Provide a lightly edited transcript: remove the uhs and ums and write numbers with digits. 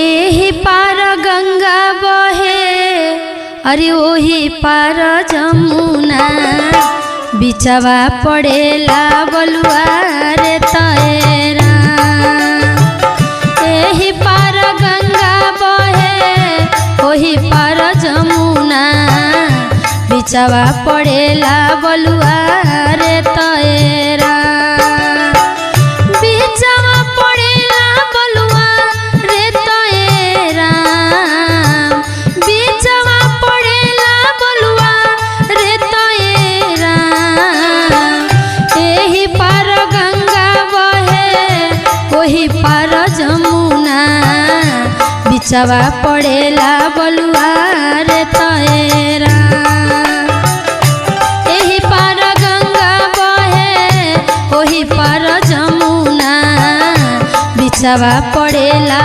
एही पार गंगा बहे अरे ओही पार जमुना बिचवा पड़ेला बलुआ रे तैरा। एही पार गंगा बहे ओही पार जमुना बिचवा पड़ेला बलुआ रे तैरा। बिचवा पड़ेला बलुआ रे तैरा। बिचवा पड़ेला बलुआ रे तैरा। एही पार गंगा बहे ओही पार जमुना बिचवा पड़ेला बलुआ रे तैरा। एही पार गंगा बहे ओही पार जमुना बिचवा पड़ेला